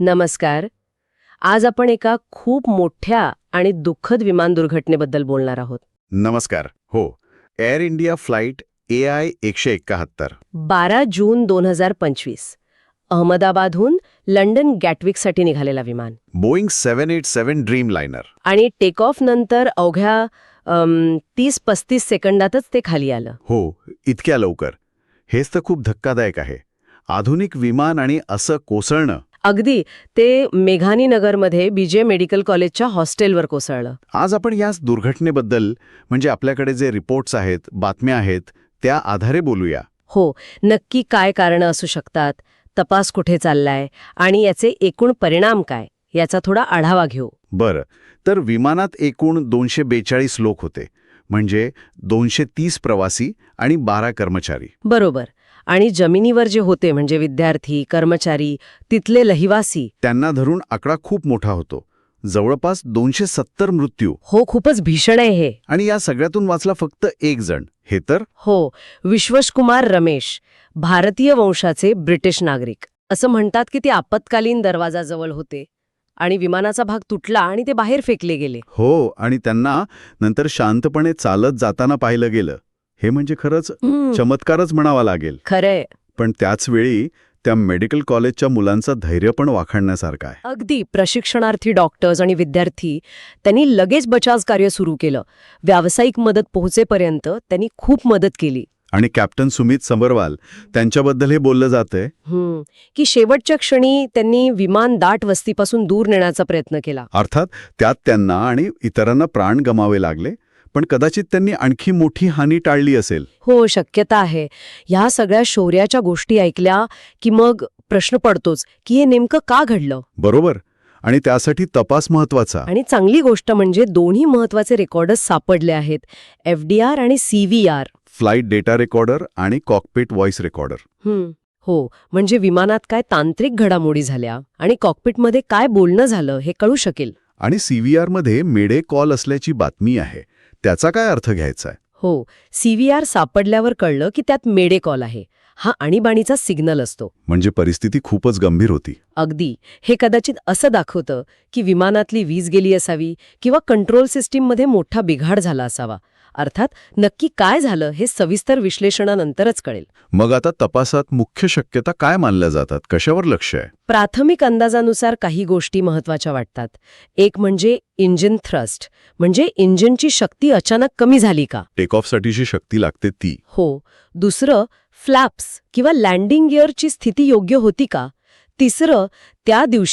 नमस्कार. आज आपण एका खूप मोठ्या आणि दुःखद विमान दुर्घटनेबद्दल बोलणार आहोत. नमस्कार. हो, एअर इंडिया फ्लाईट AI 171. 12 जून 2025 अहमदाबादहून लंडन गॅटविकसाठी निघालेला विमान बोईंग 787 ड्रीम लायनर. आणि टेक ऑफ नंतर अवघ्या 30-35 सेकंदातच ते खाली आलं. हो, इतक्या लवकर. हेच तर खूप धक्कादायक आहे. आधुनिक विमान आणि असं कोसळणं. अगदी ते मेघानी नगरमध्ये BJ मेडिकल कॉलेजच्या हॉस्टेलवर कोसळलं. आज आपण याच दुर्घटनेबद्दल म्हणजे आपल्याकडे जे रिपोर्ट्स आहेत, बातम्या आहेत, त्या आधारे बोलूया. हो, नक्की काय कारणं असू शकतात, तपास कुठे चाललाय आणि याचे एकूण परिणाम काय याचा थोडा आढावा घेऊ. बरं, तर विमानात एकूण 242 लोक होते, म्हणजे 230 प्रवासी आणि 12 कर्मचारी. बरोबर. आणि जमिनीवर जे होते म्हणजे विद्यार्थी, कर्मचारी, तिथले रहिवासी. त्यांना धरून आकडा खूप मोठा होतो. जवळपास 270 मृत्यू. हो, खूपच भीषण आहे हे. आणि या सगळ्यातून वाचला फक्त एक जण. हे तर हो, विश्वशकुमार रमेश, भारतीय वंशाचे ब्रिटिश नागरिक. असं म्हणतात की ते आपत्कालीन दरवाजाजवळ होते आणि विमानाचा भाग तुटला आणि ते बाहेर फेकले गेले. हो, आणि त्यांना नंतर शांतपणे चालत जाताना पाहिलं गेलं. हे म्हणजे खरंच चमत्कारच म्हणावा लागेल. खरंय. पण त्याच वेळी त्या मेडिकल कॉलेजच्या मुलांचं धैर्य पण वाखाणण्यासारखं आहे. अगदी प्रशिक्षणार्थी डॉक्टर्स आणि विद्यार्थी त्यांनी लगेच बचाव कार्य सुरू केलं. व्यावसायिक मदत पोहोचेपर्यंत त्यांनी खूप मदत केली. आणि कॅप्टन सुमित समरवाल त्यांच्याबद्दल हे बोललं जातंय की शेवटच्या क्षणी त्यांनी विमान दाट वस्तीपासून दूर नेण्याचा प्रयत्न केला. अर्थात त्यात त्यांना आणि इतरांना प्राण गमावे लागले, पण कदाचित त्यांनी आणखी मोठी हानी टाळली असेल. हो, शक्यता आहे. ह्या सगळ्या शौर्याच्या गोष्टी ऐकल्या की मग प्रश्न पडतोच की हे नेमकं का घडलं. बरोबर. आणि त्यासाठी तपास महत्वाचा. आणि चांगली गोष्ट म्हणजे दोन्ही महत्वाचे रेकॉर्डर्स सापडले आहेत, FDR आणि CVR. फ्लाईट डेटा रेकॉर्डर आणि कॉकपिट व्हॉइस रेकॉर्डर. हो, म्हणजे विमानात काय तांत्रिक घडामोडी झाल्या आणि कॉकपिटमध्ये काय बोलणं झालं हे कळू शकेल. आणि CVR मध्ये मेडे कॉल असल्याची बातमी आहे. त्याचा काय अर्थ घ्यायचा आहे? हो, CVR सापडल्यावर कळलं की त्यात मेडे कॉल आहे. हा आणीबाणीचा सिग्नल असतो. म्हणजे परिस्थिती खूपच गंभीर होती. अगदी. हे कदाचित असं दाखवतं की विमानातली वीज गेली असावी किंवा कंट्रोल सिस्टीममध्ये मोठा बिघाड झाला असावा. अर्थात नक्की काय झालं हे सविस्तर विश्लेषणानंतरच कळेल. मग आता तपासात मुख्य शक्यता काय मानल्या जातात? कशावर लक्ष आहे? प्राथमिक अंदाजानुसार काही गोष्टी महत्वाच्या वाटतात. एक म्हणजे इंजिन थ्रस्ट, म्हणजे इंजिनची शक्ती अचानक कमी झाली का? टेक ऑफसाठीची शक्ती लागते ती. हो. दुसरं, फ्लॅप्स किंवा लँडिंग गिअरची स्थिती योग्य होती का? तिसरं, त्या दिवशी